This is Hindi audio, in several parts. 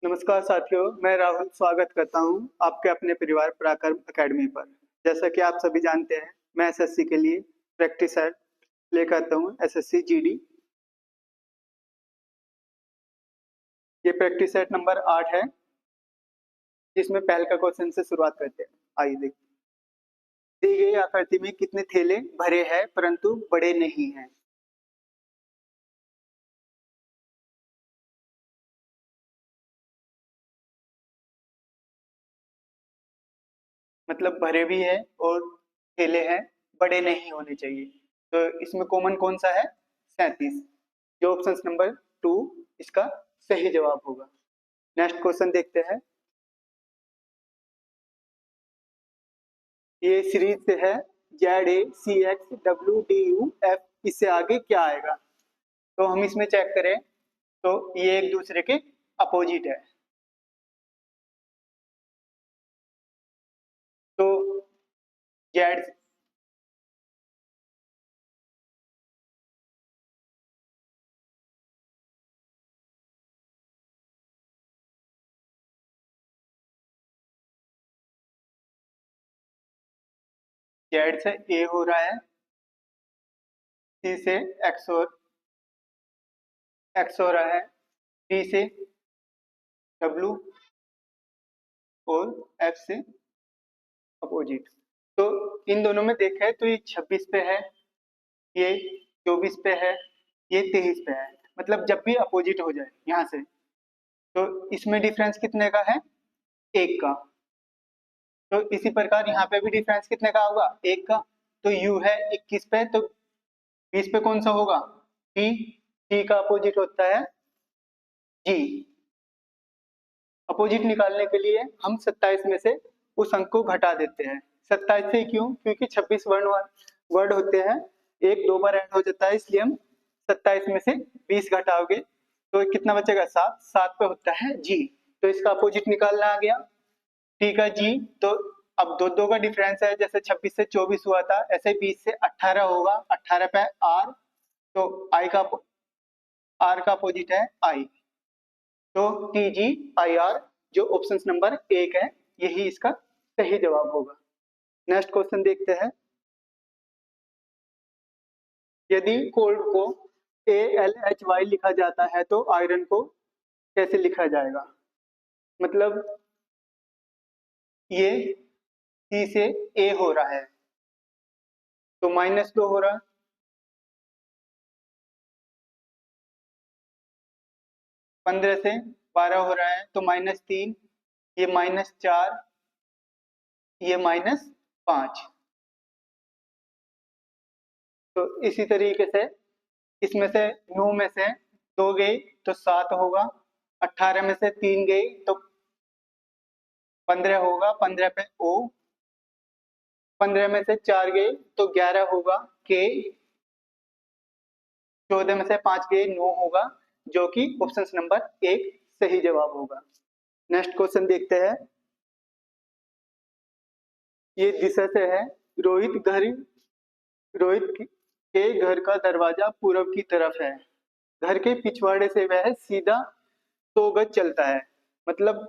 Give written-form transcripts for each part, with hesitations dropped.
नमस्कार साथियों, मैं राहुल स्वागत करता हूं आपके अपने परिवार पराक्रम एकेडमी पर। जैसा कि आप सभी जानते हैं, मैं एसएससी के लिए प्रैक्टिस सेट लेकर आता हूं, एसएससी जीडी। ये प्रैक्टिस सेट नंबर 8 है, जिसमें पहले का क्वेश्चन से शुरुआत करते हैं। आइए देखते हैं। दी गई आकृति में कितने थैले भरे हैं परंतु बड़े नहीं हैं? मतलब भरे भी है और थैले हैं, बड़े नहीं होने चाहिए। तो इसमें कॉमन कौन सा है? 37। जो ऑप्शन नंबर 2 इसका सही जवाब होगा। नेक्स्ट क्वेश्चन देखते हैं। ये सीरीज से है ZACXWDUF, इससे आगे क्या आएगा? तो हम इसमें चेक करें तो ये एक दूसरे के अपोजिट है। तो जेड जेड से ए हो रहा है, सी से एक्स हो रहा है, डी से डब्ल्यू और एफ से अपोजिट। तो इन दोनों में देखा है तो ये 26 पे है, ये 24 पे है, ये 23 पे है। मतलब जब भी अपोजिट हो जाए यहाँ से, तो इसमें डिफरेंस कितने का है? 1 का। तो इसी प्रकार यहाँ पे भी डिफरेंस कितने का होगा? 1 का। तो u है 21 पे, तो 20 पे कौन सा होगा? t। t का अपोजिट होता है g। अपोजिट निकालने के लिए हम 27 में से उस अंक को घटा देते हैं। 27 से क्यों? क्योंकि 26 वर्ड होते हैं, एक दो बार ऐड हो जाता है, इसलिए हम 27 में से 20 घटाओगे तो कितना बचेगा? 7। 7 पे होता है g, तो इसका अपोजिट निकालना आ गया t का g। तो अब दो का डिफरेंस है, जैसे 26 से 24 हुआ था, ऐसे 20 से 18 होगा। 18 पे r, तो r का अपोजिट है i। तो TGIR जो ऑप्शन नंबर 1 है, यही इसका सही जवाब होगा। नेक्स्ट क्वेश्चन देखते हैं। यदि कोल्ड को AlHy लिखा जाता है तो आयरन को कैसे लिखा जाएगा? मतलब ये C से A हो रहा है तो -2 हो रहा है, 15 से 12 हो रहा है तो -3, ये -4, ये -5। तो इसी तरीके से इसमें से 9 में से 2 गई तो 7 होगा, 18 में से 3 गई तो 15 होगा, 15 पे O, 15 में से 4 गई तो 11 होगा K, 14 में से 5 गई 9 होगा, जो कि ऑप्शन नंबर 1 सही जवाब होगा। नेक्स्ट क्वेश्चन देखते हैं। ये दिशा से है, रोहित के घर का दरवाजा पूर्व की तरफ है, घर के पिछवाड़े से वह सीधा 100 गज चलता है। मतलब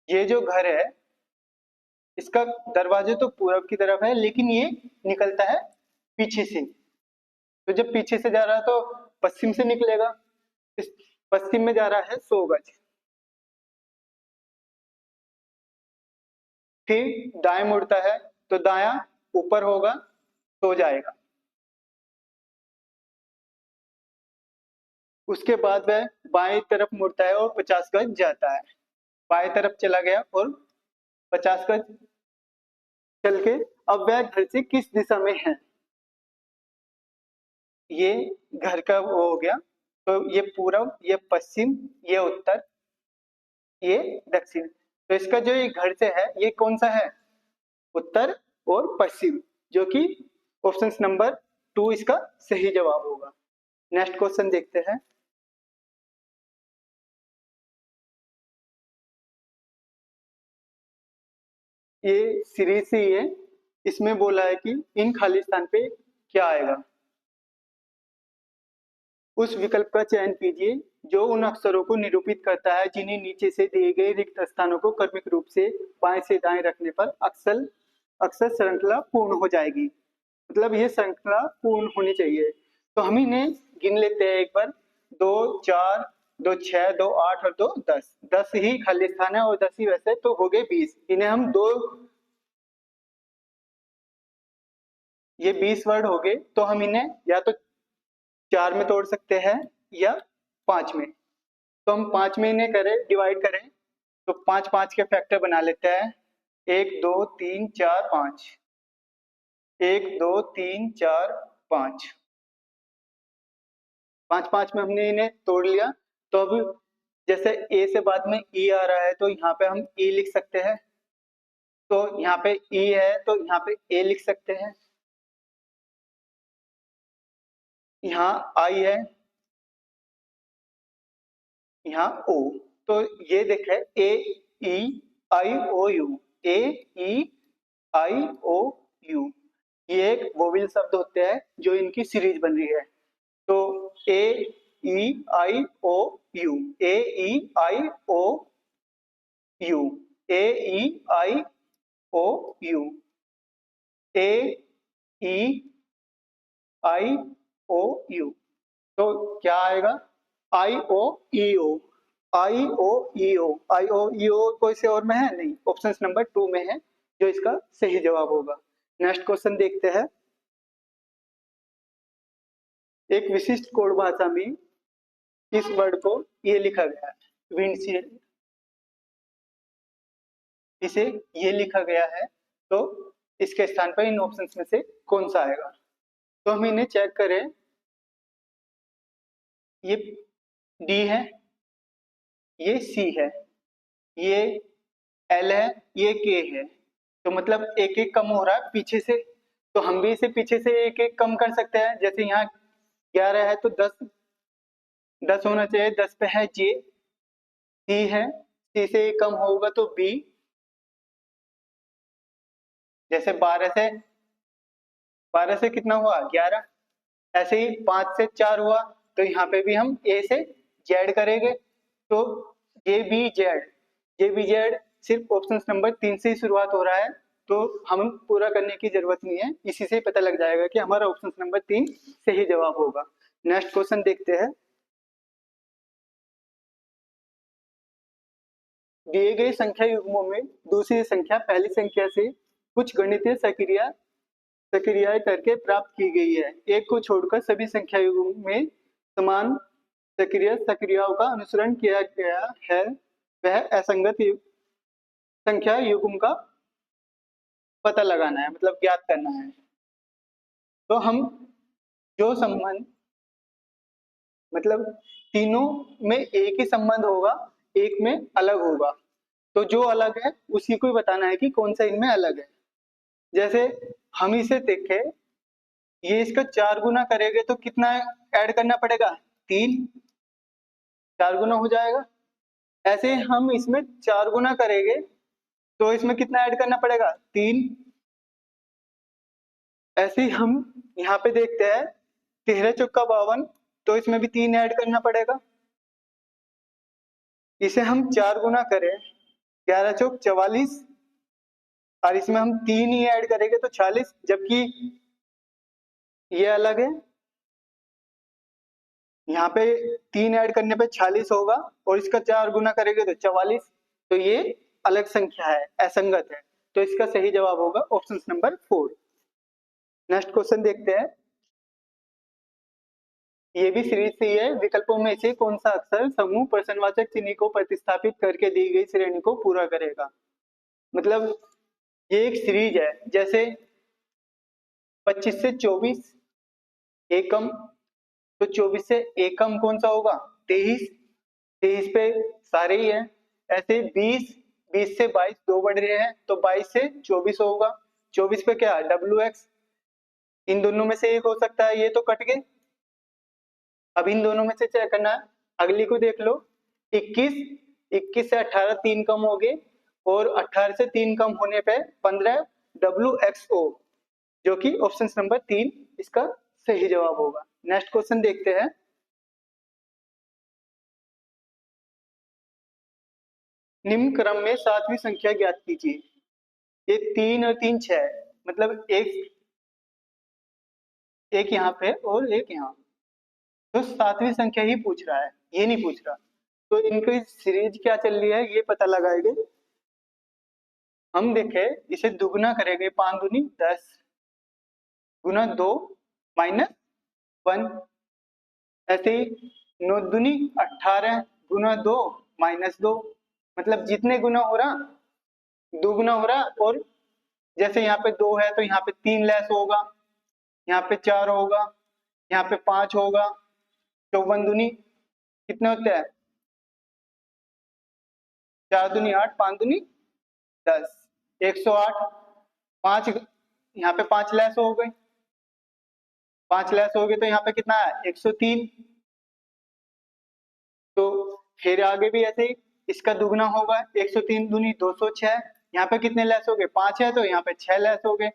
ये जो घर है, इसका दरवाजा तो पूर्व की तरफ है, लेकिन ये निकलता है पीछे से। तो जब पीछे से जा रहा है तो पश्चिम से निकलेगा, इस पश्चिम में जा रहा है 100 गज। फिर दाएं मुड़ता है तो दायां ऊपर होगा तो जाएगा। उसके बाद वह बाएं तरफ मुड़ता है और 50 गज जाता है। बाएं तरफ चला गया और 50 गज चल के अब वह घर से किस दिशा में है? ये घर का वो हो गया, तो ये पूर्व, ये पश्चिम, ये उत्तर, ये दक्षिण। तो इसका जो ये घर से है, ये कौन सा है? उत्तर और पश्चिम, जो कि ऑप्शन नंबर 2 इसका सही जवाब होगा। नेक्स्ट क्वेश्चन देखते हैं। ये सीरीज से ही है, इसमें बोला है कि इन खाली स्थान पे क्या आएगा? उस विकल्प का चयन कीजिए जो उन अक्षरों को निरूपित करता है जिन्हें नीचे से दिए गए रिक्त स्थानों को क्रमिक रूप से बाएं से दाएं रखने पर अक्सर अक्सर श्रृंखला पूर्ण हो जाएगी। मतलब ये श्रृंखला पूर्ण होनी चाहिए। तो हम इन्हें गिन लेते हैं एक बार। 2 4 2 6 2 8 और 2 10। 10 ही खाली स्थान है और 10 ही वैसे, तो हो गए 20। इन्हें हम ये 20 वर्ड हो गए, तो हम इन्हें या तो 4 में तोड़ सकते हैं या 5 में। तो हम 5 में इन्हें करें, डिवाइड करें, तो 5 5 के फैक्टर बना लेते हैं। 1 2 3 4 5, 1 2 3 4 5, 5 5 में हमने इन्हें तोड़ लिया। तो अब जैसे ए से बाद में ई आ रहा है, तो यहाँ पे हम ई लिख सकते हैं। तो यहाँ पे ई है, तो यहाँ पे ए लिख सकते हैं। यहाँ आई है, यहाँ ओ। तो ये देखे ए E I O U, A E I O you, ये एक वोवेल शब्द होते हैं जो इनकी सीरीज बन रही है। तो A E I O U, A E I O U, A E I O U, A E I O U. तो क्या आएगा? आई ओ ई ओ, आई ओ ई ओ, आई ओ ई ओ कोई से और में है नहीं, ऑप्शन नंबर 2 में है जो इसका सही जवाब होगा। नेक्स्ट क्वेश्चन देखते हैं। एक विशिष्ट कोड भाषा में इस वर्ड को ये लिखा गया है, विंडशील्ड, इसे ये लिखा गया है, तो इसके स्थान पर इन ऑप्शंस में से कौन सा आएगा? तो हम इन्हें चेक करें। ये डी है, ये सी है, ये एल है, ये के है। तो मतलब एक एक कम हो रहा है पीछे से, तो हम भी इसे पीछे से एक एक कम कर सकते हैं। जैसे यहाँ 11 है तो 10 होना चाहिए, 10 पे है जे। सी है, सी से एक कम होगा तो बी। जैसे 12 से कितना हुआ? 11। ऐसे ही 5 से 4 हुआ, तो यहाँ पे भी हम ए से जेड करेंगे। तो जे बी जेड सिर्फ ऑप्शन नंबर 3 से ही शुरुआत हो रहा है, तो हम पूरा करने की जरूरत नहीं है। इसी से पता लग जाएगा कि हमारा ऑप्शन नंबर 3 सही जवाब होगा। नेक्स्ट क्वेश्चन देखते हैं। दिए गए संख्या युग्मों में दूसरी संख्या पहली संख्या से कुछ गणितीय सक्रियाएं करके प्राप्त की गई है। एक को छोड़कर सभी संख्या युग्मों में समान सक्रियाओं का अनुसरण किया गया है, वह असंगत संख्या युग्म का पता लगाना है, मतलब ज्ञात करना है। तो हम जो संबंध, मतलब तीनों में एक ही संबंध होगा, एक में अलग होगा, तो जो अलग है उसी को ही बताना है कि कौन सा इनमें अलग है। जैसे हम इसे देखें, ये इसका 4 गुना करेंगे तो कितना ऐड करना पड़ेगा? 3, 4 गुना हो जाएगा। ऐसे हम इसमें 4 गुना करेंगे तो इसमें कितना ऐड करना पड़ेगा? 3। ऐसे ही हम यहाँ पे देखते हैं 13 चौका 52, तो इसमें भी 3 ऐड करना पड़ेगा। इसे हम 4 गुना करें, 11 चौक 44, और इसमें हम 3 ही ऐड करेंगे तो 46, जबकि ये अलग है। यहाँ पे 3 ऐड करने पे 46 होगा और इसका 4 गुना करेंगे तो 44, तो ये अलग संख्या है, असंगत है। तो इसका सही जवाब होगा ऑप्शन नंबर 4। नेक्स्ट क्वेश्चन देखते हैं। ये भी सीरीज से ही है। विकल्पों में से कौन सा अक्षर समूह प्रश्नवाचक चिन्ह को प्रतिस्थापित करके दी गई श्रेणी को पूरा करेगा? मतलब ये एक सीरीज है। जैसे 25 से 24 एकम, तो 24 से एकम कौन सा होगा? 23। 23 पे सारे ही है। ऐसे 20 से 22 दो बढ़ रहे हैं, तो 22 से 24 होगा। 24 पे क्या? WX। इन दोनों में से एक हो सकता है, ये तो कट गए। अब इन दोनों में से चेक करना है। अगली को देख लो, 21 से 18 3 कम हो गए, और 18 से 3 कम होने पे 15 WXO, जो कि ऑप्शन नंबर 3 इसका सही जवाब होगा। नेक्स्ट क्वेश्चन देखते हैं। निम्न क्रम में सातवीं संख्या ज्ञात कीजिए। ये 3 और 3 6 है, मतलब एक यहाँ पे और एक यहाँ, तो सातवीं संख्या ही पूछ रहा है, ये नहीं पूछ रहा। तो इनकी सीरीज क्या चल रही है ये पता लगाएंगे। हम देखे इसे दुगना करेंगे, 5 दूनी 10 गुना 2 माइनस 1, ऐसे ही 9 दूनी 18 गुना 2 माइनस 2, मतलब जितने गुना हो रहा दुगुना हो रहा। और जैसे यहाँ पे 2 है तो यहाँ पे 3 लेस होगा, यहाँ पे 4 होगा, यहाँ पे 5 होगा। 54 दूनी कितने होते हैं, 4 दूनी 8, 5 दूनी 10, 108। 5 यहाँ पे 5 लेस हो गए, 5 लेस हो गए तो यहाँ पे कितना है 103। तो फिर आगे भी ऐसे ही इसका दुगना होगा, 103 दूनी 206। यहाँ पे कितने लेस हो गए 5 है तो यहाँ पे 6 लेस हो गए,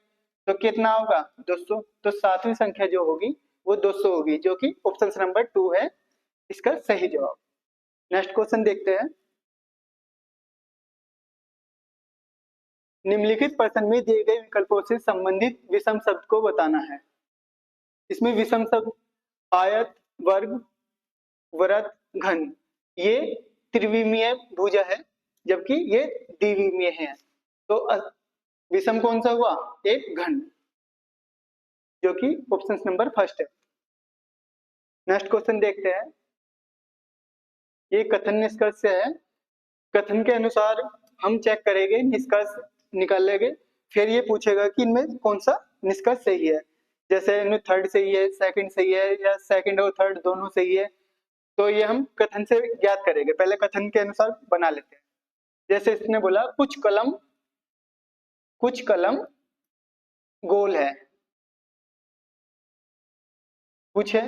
तो कितना होगा 200। तो सातवीं संख्या जो होगी वो 200 होगी, जो कि ऑप्शन नंबर 2 है इसका सही जवाब। नेक्स्ट क्वेश्चन देखते हैं। निम्नलिखित प्रश्न में दिए गए विकल्पों से संबंधित विषम शब्द को बताना है। इसमें विषम शब्द आयत, वर्ग, वृत्त, घन, ये त्रिविमीय भुजा है, जबकि ये द्विविमीय है। तो विषम कौन सा हुआ, एक घन, जो कि ऑप्शन नंबर फर्स्ट है। नेक्स्ट क्वेश्चन देखते हैं। ये कथन निष्कर्ष से है। कथन के अनुसार हम चेक करेंगे, निष्कर्ष निकालेंगे, फिर ये पूछेगा कि इनमें कौन सा निष्कर्ष सही है। जैसे इनमें थर्ड सही है, सेकंड सही है, या सेकंड और थर्ड दोनों सही है, तो ये हम कथन से ज्ञात करेंगे। पहले कथन के अनुसार बना लेते हैं। जैसे इसने बोला कुछ कलम गोल है, कुछ है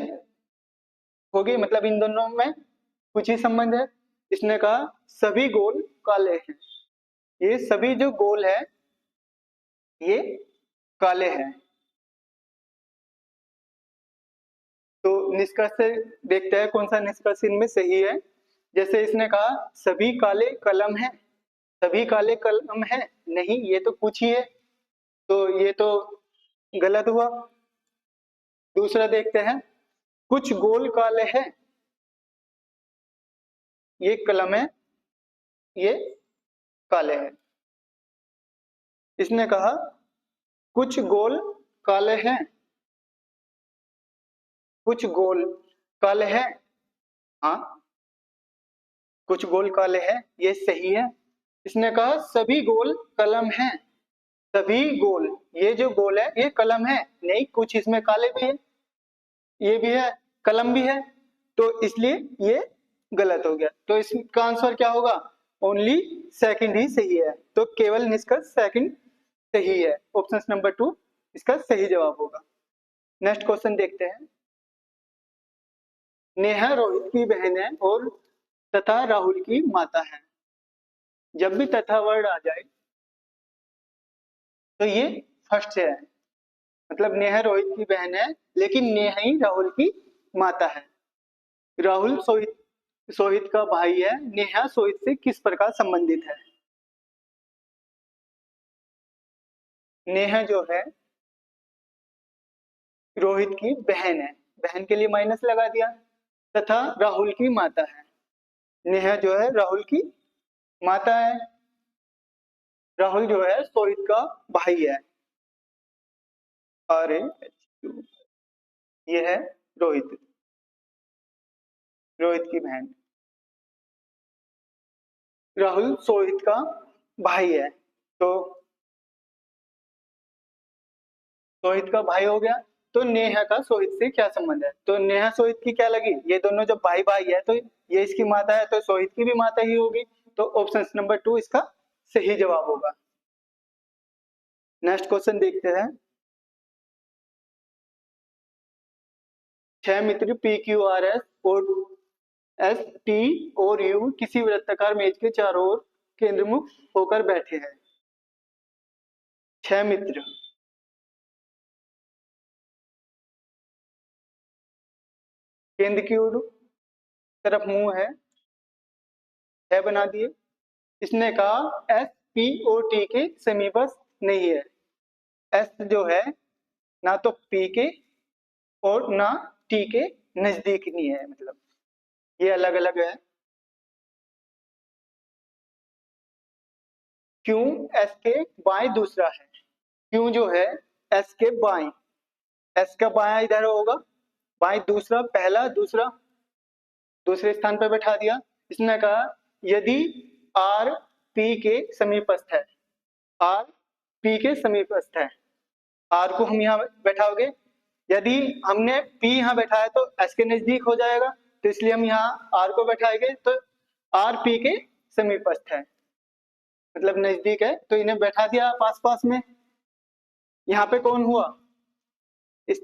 हो गई, मतलब इन दोनों में कुछ ही संबंध है। इसने कहा सभी गोल काले हैं, ये सभी जो गोल है ये काले हैं। तो निष्कर्ष से देखते हैं कौन सा निष्कर्ष इनमें सही है। जैसे इसने कहा सभी काले कलम है, सभी काले कलम है, नहीं ये तो कुछ ही है, तो ये तो गलत हुआ। दूसरा देखते हैं, कुछ गोल काले हैं, ये कलम है, ये काले है। इसने कहा कुछ गोल काले हैं, कुछ गोल काले हैं, हाँ कुछ गोल काले हैं, ये सही है। इसने कहा सभी गोल कलम हैं, सभी गोल, ये जो गोल है ये कलम है, नहीं कुछ इसमें काले भी है, ये भी है, कलम भी है, तो इसलिए ये गलत हो गया। तो इसका आंसर क्या होगा, ओनली सेकंड ही सही है। तो केवल निष्कर्ष सेकंड सही है, ऑप्शन नंबर 2 इसका सही जवाब होगा। नेक्स्ट क्वेश्चन देखते हैं। नेहा रोहित की बहन है और तथा राहुल की माता है। जब भी तथा वर्ड आ जाए तो ये फर्स्ट से है, मतलब नेहा रोहित की बहन है, लेकिन नेहा ही राहुल की माता है। राहुल सोहित का भाई है, नेहा सोहित से किस प्रकार संबंधित है। नेहा जो है रोहित की बहन है, बहन के लिए माइनस लगा दिया, तथा राहुल की माता है। नेहा जो है राहुल की माता है, राहुल जो है सोहित का भाई है, और ये है रोहित, रोहित की बहन। राहुल सोहित का भाई है, तो सोहित का भाई हो गया। तो नेहा का सोहित से क्या संबंध है, तो नेहा सोहित की क्या लगी, ये दोनों जब भाई भाई है तो ये इसकी माता है, तो सोहित की भी माता ही होगी। तो ऑप्शन नंबर 2 इसका सही जवाब होगा। नेक्स्ट क्वेश्चन देखते हैं। 6 मित्र पी क्यू आर एस और एस टी और यू किसी वृत्ताकार मेज के चारों ओर केंद्रमुख होकर बैठे हैं। 6 मित्र केंद्र की ओर तरफ मुंह है, 6 बना दिए। इसने कहा एस पी ओ टी के समीपस्थ नहीं है। एस जो है ना तो पी के और ना टी के नजदीक नहीं है, मतलब ये अलग अलग है। क्यू एस के बाएं दूसरा है। क्यू जो है एस के बाएं, एस का बायां इधर होगा, बाएं दूसरा, पहला दूसरा, दूसरे स्थान पर बैठा दिया। इसने कहा यदि आर पी के समीपस्थ है, आर पी के समीपस्थ है, आर को हम यहाँ बैठाओगे, यदि हमने पी यहाँ बैठा है तो एस के नजदीक हो जाएगा, तो इसलिए हम यहाँ आर को बैठाएंगे, तो आर पी के समीपस्थ है मतलब नजदीक है, तो इन्हें बैठा दिया पास पास में। यहाँ पे कौन हुआ, इस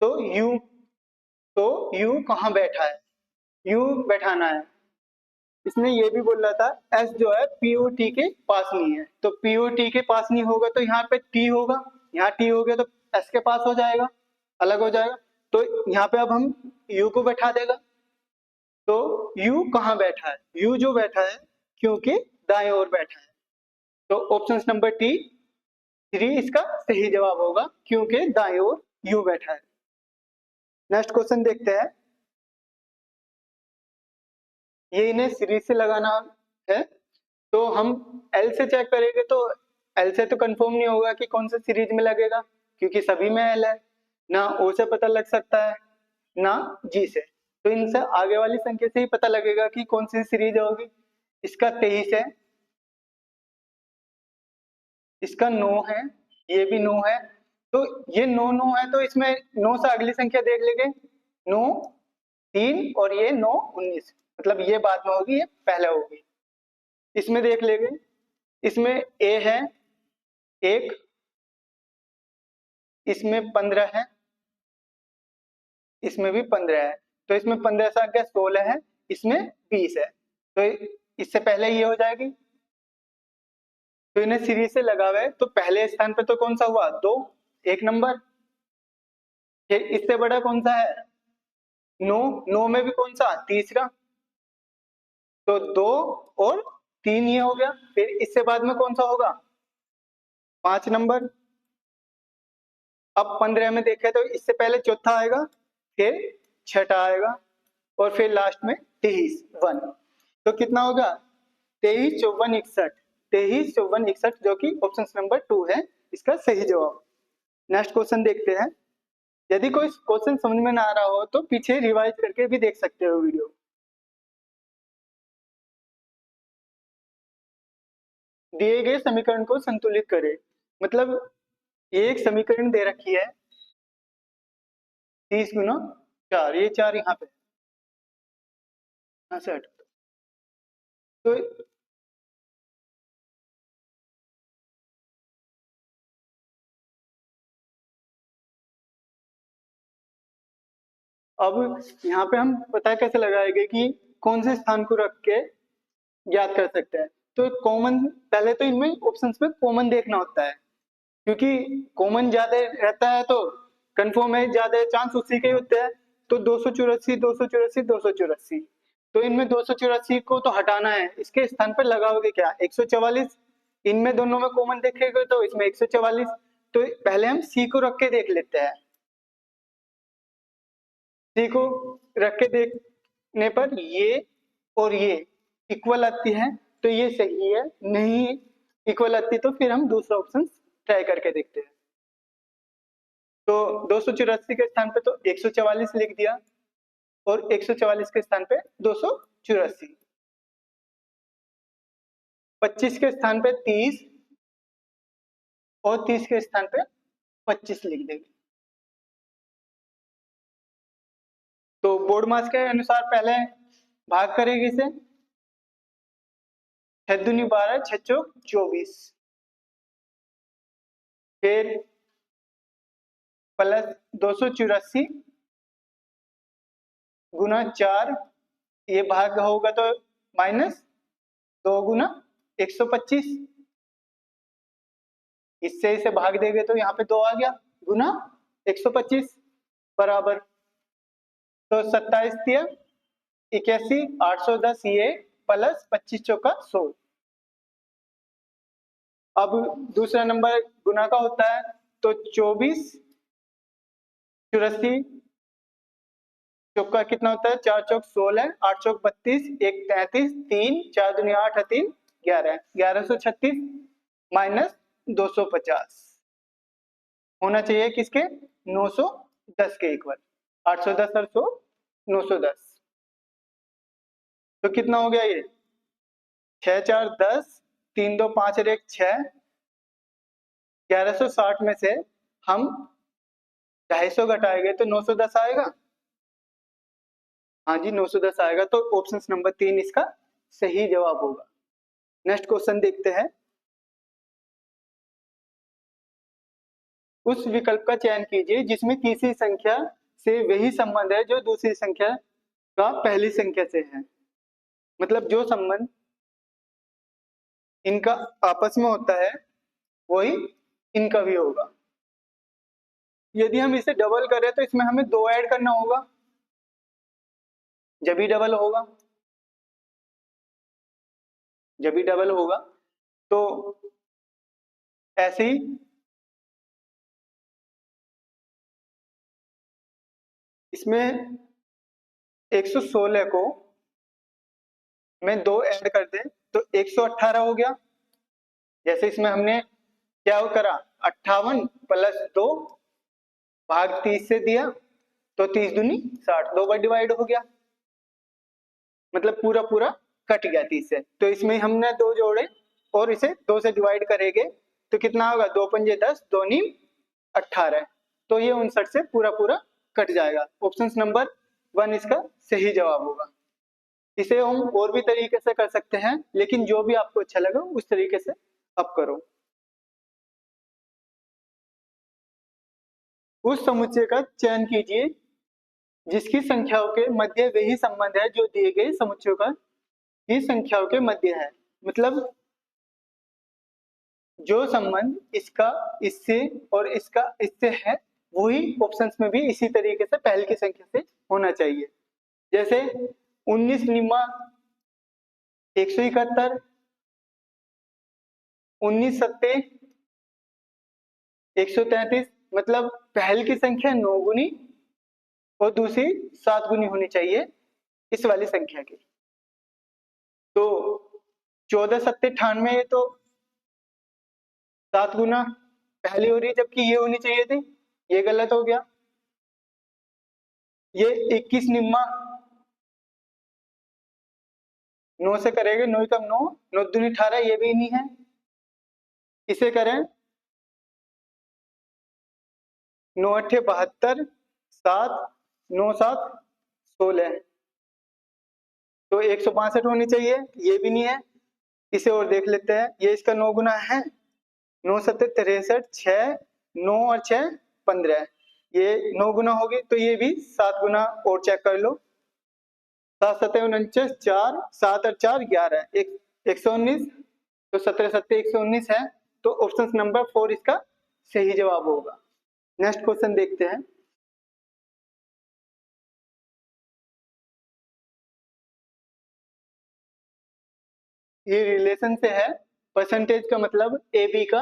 तो यू, तो यू कहाँ बैठा है, यू बैठाना है। इसने ये भी बोला था एस जो है पीओटी के पास नहीं है, तो पीओटी के पास नहीं होगा तो यहाँ पे टी होगा, यहाँ टी हो गया तो एस के पास हो जाएगा, अलग हो जाएगा, तो यहाँ पे अब हम यू को बैठा देगा। तो यू कहाँ बैठा है, यू जो बैठा है क्योंकि दाएं ओर बैठा है, तो ऑप्शन नंबर टी 3 इसका सही जवाब होगा क्योंकि दाएं ओर यू बैठा है। नेक्स्ट क्वेश्चन देखते हैं। ये इन्हें सीरीज से लगाना है, तो हम एल से चेक करेंगे, तो एल से तो कंफर्म नहीं होगा कि कौन सा सीरीज में लगेगा क्योंकि सभी में एल है, ना ओ से पता लग सकता है ना जी से, तो इनसे आगे वाली संख्या से ही पता लगेगा कि कौन सी सीरीज होगी। इसका 23 है, इसका 9 है, ये भी 9 है, तो ये 9 9 है, तो इसमें 9 से अगली संख्या देख लेंगे, 9 3 और ये 9 19, मतलब ये बाद में होगी, ये पहले होगी। इसमें देख लेंगे, इसमें ए है 1, इसमें 15 है, इसमें भी 15 है, तो इसमें 15 से आगे 16 है, इसमें 20 है, तो इससे पहले ये हो जाएगी, तो इन्हें सीरीज से लगा हुआ है, तो पहले स्थान पे तो कौन सा हुआ 2, 1 नंबर, फिर इससे बड़ा कौन सा है 9, 9 में भी कौन सा तीसरा, तो 2 और 3 ये हो गया, फिर इससे बाद में कौन सा होगा 5 नंबर। अब 15 में देखें तो इससे पहले चौथा आएगा, फिर छठा आएगा और फिर लास्ट में 23 1, तो कितना होगा 23 54 61, 23 54 61 जो कि ऑप्शन नंबर 2 है इसका सही जवाब। नेक्स्ट क्वेश्चन देखते हैं। यदि कोई क्वेश्चन समझ में ना आ रहा हो तो पीछे रिवाइज करके भी देख सकते हो वीडियो। दिए गए समीकरण को संतुलित करें, मतलब ये एक समीकरण दे रखी है 30 गुना 4, ये 4 यहाँ पे यहाँ से हट, तो अब यहाँ पे हम पता कैसे लगाएंगे कि कौन से स्थान को रख के ज्ञात कर सकते हैं, तो कॉमन, पहले तो इनमें ऑप्शंस में कॉमन देखना होता है, क्योंकि कॉमन ज्यादा रहता है तो कंफर्म है ज्यादा चांस उसी के होते हैं, तो 284 284 284, तो इनमें 284 को तो हटाना है, इसके स्थान पर लगाओगे क्या 144, इनमें दोनों में कॉमन देखेगा तो इसमें 144, तो पहले हम सी को रख के देख लेते हैं, सी को रख के देखने पर ये और ये इक्वल आती है तो ये सही है, नहीं इक्वल आती तो फिर हम दूसरा ऑप्शन ट्राई करके देखते हैं। तो 284 के स्थान पे तो 144 लिख दिया और 144 के स्थान पे 284, 25 के स्थान पे 30 और 30 के स्थान पे 25 लिख देंगे। तो बोर्ड मास के अनुसार पहले भाग करेंगे इसे, 6 दूनी 12 6 चौक 24, फिर प्लस 284 गुना 4, ये भाग होगा तो माइनस 2 गुना 125, इससे इसे भाग देंगे तो यहाँ पे 2 आ गया गुना 125 बराबर, तो 27 दिया 81 810 ये प्लस 25 चौका 100। अब दूसरा नंबर गुना का होता है, तो 24 84 चौका कितना होता है, 4 चौक 16, 8 चौक 32, 1 33, 3 4 दूनी 8 3 11, 1136 माइनस 250 होना चाहिए किसके, 910 के इक्वल। 810 और 100 910, तो कितना हो गया ये 6 4 10, 3 2 5 और 1 6, 1160 में से हम 250 घटाएंगे तो 910 आएगा। हाँ जी 910 आएगा, तो ऑप्शन नंबर 3 इसका सही जवाब होगा। नेक्स्ट क्वेश्चन देखते हैं। उस विकल्प का चयन कीजिए जिसमें तीसरी संख्या से वही संबंध है जो दूसरी संख्या का पहली संख्या से है। मतलब जो संबंध इनका आपस में होता है वही इनका भी होगा। यदि हम इसे डबल करें तो इसमें हमें 2 ऐड करना होगा, जब ही डबल होगा, जब ही डबल होगा। तो ऐसे ही इसमें 116 को मैं 2 ऐड कर दे तो 118 हो गया। जैसे इसमें हमने क्या करा, 58 प्लस 2 भाग 30 से दिया, तो 30 दूनी 60, 2 बार डिवाइड हो गया, मतलब पूरा पूरा कट गया 30 से। तो इसमें हमने 2 जोड़े और इसे 2 से डिवाइड करेंगे तो कितना होगा, 2 पंजे 10, 2 नीम 18, तो ये 59 से पूरा पूरा कट जाएगा। ऑप्शन नंबर 1 इसका सही जवाब होगा। इसे हम और भी तरीके से कर सकते हैं, लेकिन जो भी आपको अच्छा लगे उस तरीके से आप करो। उस समुच्चय का चयन कीजिए जिसकी संख्याओं के मध्य वही संबंध है जो दिए गए समुच्चयों का की संख्याओं के मध्य है। मतलब जो संबंध इसका इससे और इसका इससे है वही ऑप्शंस में भी इसी तरीके से पहले की संख्या से होना चाहिए। जैसे 19 निम्मा 171, 19 सत्ते 133, मतलब पहल की संख्या 9 गुनी और दूसरी 7 गुनी होनी चाहिए इस वाली संख्या की। तो 14 सत्ते 98, ये तो 7 गुना पहली हो रही है जबकि ये होनी चाहिए थी, ये गलत हो गया। ये 21 निम्मा 9 से करेंगे, 9 कम 9, 9 दूनी 18, ये भी नहीं है। इसे करें 9 अट्ठे 72, 7 9 7 16, तो 162 होनी चाहिए, ये भी नहीं है। इसे और देख लेते हैं, ये इसका 9 गुना है, 9 सत्ते 63, 6 9 और 6 15, ये 9 गुना होगी, तो ये भी 7 गुना और चेक कर लो। 7 सत्ते 49, 4 7 और 4 11, 119, तो 17 सत्ते 119 है, तो ऑप्शन नंबर 4 इसका सही जवाब होगा। नेक्स्ट क्वेश्चन देखते हैं। ये रिलेशन से है, परसेंटेज का मतलब ए बी का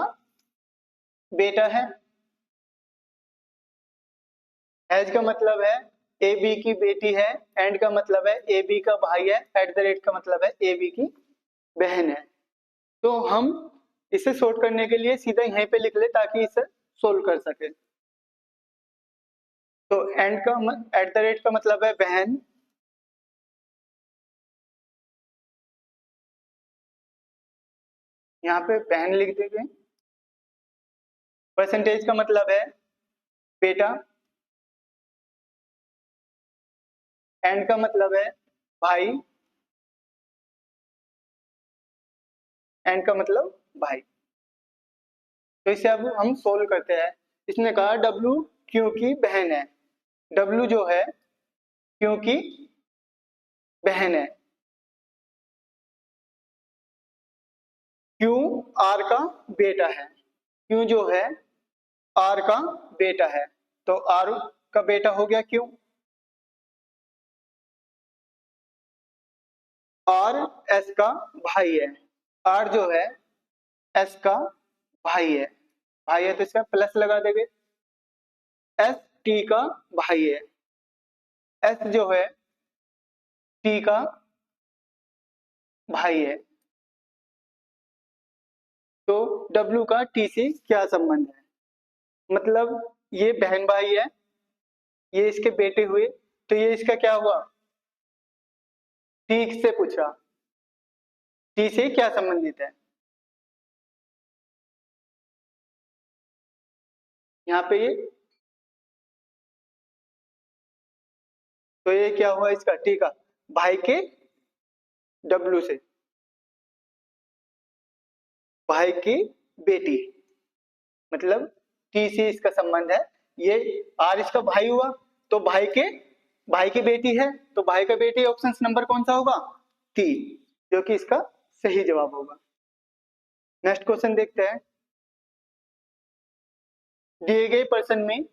बेटा है, एज का मतलब है ए बी की बेटी है, एंड का मतलब है ए बी का भाई है, एट द रेट का मतलब है ए बी की बहन है। तो हम इसे सॉर्ट करने के लिए सीधा यहीं पे लिख ले ताकि इसे सोल्व कर सके। तो एंड का एट द रेट का मतलब है बहन, यहाँ पे बहन लिख देंगे। परसेंटेज का मतलब है बेटा, एंड का मतलब है भाई, एंड का मतलब भाई। तो इसे अब हम सोल्व करते हैं। इसने कहा डब्लू क्योंकि बहन है, डब्लू जो है क्योंकि बहन है, क्यों आर का बेटा है, क्यों जो है आर का बेटा है, तो आर का बेटा हो गया क्यों। आर एस का भाई है, आर जो है एस का भाई है तो इसका प्लस लगा देंगे। एस टी का भाई है, एस जो है टी का भाई है, तो डब्ल्यू का टी से क्या संबंध है? मतलब ये बहन भाई है, ये इसके बेटे हुए, तो ये इसका क्या हुआ? टी से पूछा, टी से क्या संबंधित है? यहाँ पे ये, तो ये क्या हुआ इसका? टी का भाई के डब्ल्यू से, भाई की बेटी, मतलब टी से इसका संबंध है। ये आर इसका भाई हुआ, तो भाई की बेटी है, तो भाई का बेटी ऑप्शन नंबर कौन सा होगा? 3, जो कि इसका सही जवाब होगा। नेक्स्ट क्वेश्चन देखते हैं। दिए गए प्रश्न में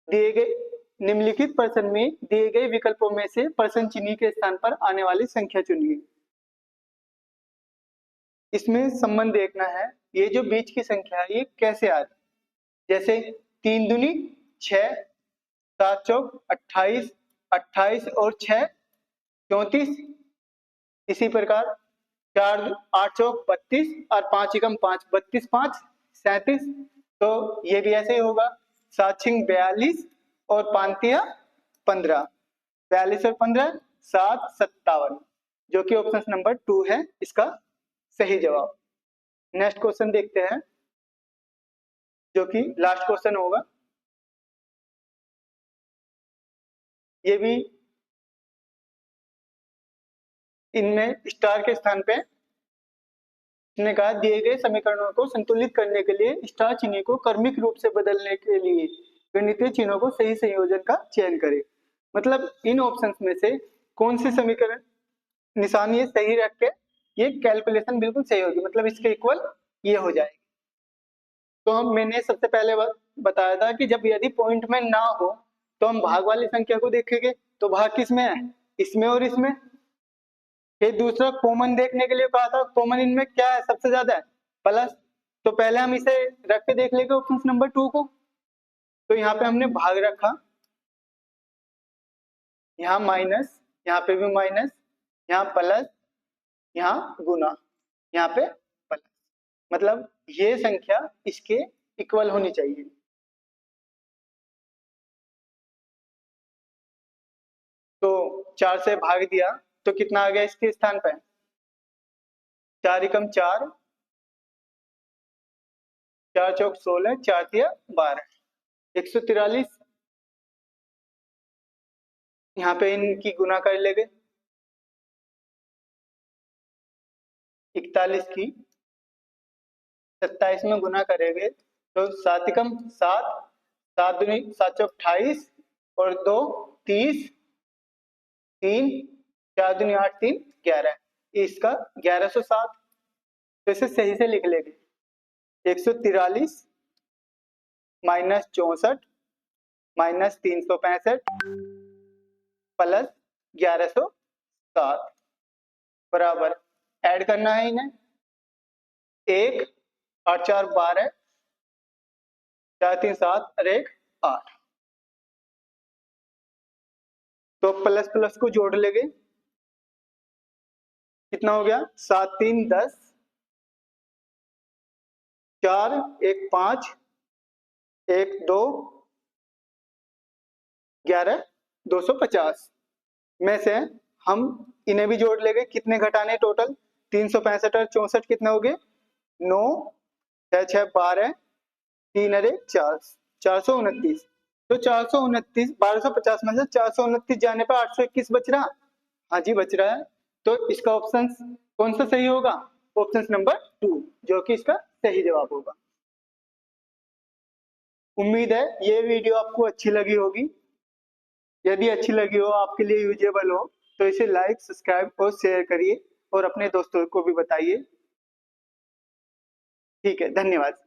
दिए गए निम्नलिखित प्रश्न में दिए गए विकल्पों में से प्रश्न चिन्ह के स्थान पर आने वाली संख्या चुनिए। इसमें संबंध देखना है, ये जो बीच की संख्या है ये कैसे आ रही, जैसे 3 दूनी 6, 7 चौक 28, 28 और 6 34, इसी प्रकार 4 8 चौक 32 और 5 एकम 5 32 5 37, तो ये भी ऐसे ही होगा। 7 छिंग 42 और 5 तिया 15, 42 और 15 7 57, जो कि ऑप्शन नंबर 2 है इसका सही जवाब। नेक्स्ट क्वेश्चन देखते हैं, जो कि लास्ट क्वेश्चन होगा। ये भी इनमें स्टार के स्थान पे ने कहा दिए गए समीकरणों को संतुलित करने के लिए स्टार चिन्ह को क्रमिक रूप से बदलने के लिए गणितीय चिन्हों को सही संयोजन का चयन करें। मतलब इन ऑप्शंस में से कौन से समीकरण निशान ये सही रख के ये कैलकुलेशन बिल्कुल सही होगी, मतलब इसके इक्वल ये हो जाएगी। तो मैंने सबसे पहले बताया था कि जब यदि पॉइंट में ना हो तो हम भाग वाली संख्या को देखेंगे, तो भाग किसमें है? इसमें और इसमें। फिर दूसरा कॉमन देखने के लिए कहा था, कॉमन इनमें क्या है? सबसे ज्यादा है प्लस, तो पहले हम इसे रख के देख लेंगे ऑप्शन नंबर 2 को। तो यहाँ पे हमने भाग रखा, यहाँ माइनस, यहाँ पे भी माइनस, यहाँ प्लस, यहाँ गुना, यहाँ पे प्लस, मतलब ये संख्या इसके इक्वल होनी चाहिए। तो 4 से भाग दिया तो कितना आ गया इसके स्थान पे? 4 एकम 4, 4 चौक 16, 4 तिया 12, 143। यहाँ पे इनकी गुना कर लेंगे, 41 की 27 में गुना करेंगे तो 7 एकम 7, 7 दूनी 7 चौक 28 और 2 30, 3 4 दूनी 8 3 11, इसका 1107। तो इसे सही से लिख लेंगे, 143 माइनस 64 माइनस 365 प्लस 1107 बराबर, ऐड करना है इन्हें, 1 8 4 12, 4 3 7 और 1 8, तो प्लस प्लस को जोड़ लेंगे, कितना हो गया? 7 3 10, 4 1 5, 1 2 11 250 में से हम इन्हें भी जोड़ लेंगे, कितने घटाने टोटल? 365 और 64 कितने हो गए? 9 6 6 12, 3 और 1 4, 429। तो 429 1250 में से 429 जाने पर 821 बच रहा। हाँ जी बच रहा है, तो इसका ऑप्शन कौन सा सही होगा? ऑप्शन नंबर 2, जो कि इसका सही जवाब होगा। उम्मीद है ये वीडियो आपको अच्छी लगी होगी। यदि अच्छी लगी हो, आपके लिए यूजेबल हो, तो इसे लाइक सब्सक्राइब और शेयर करिए और अपने दोस्तों को भी बताइए। ठीक है, धन्यवाद।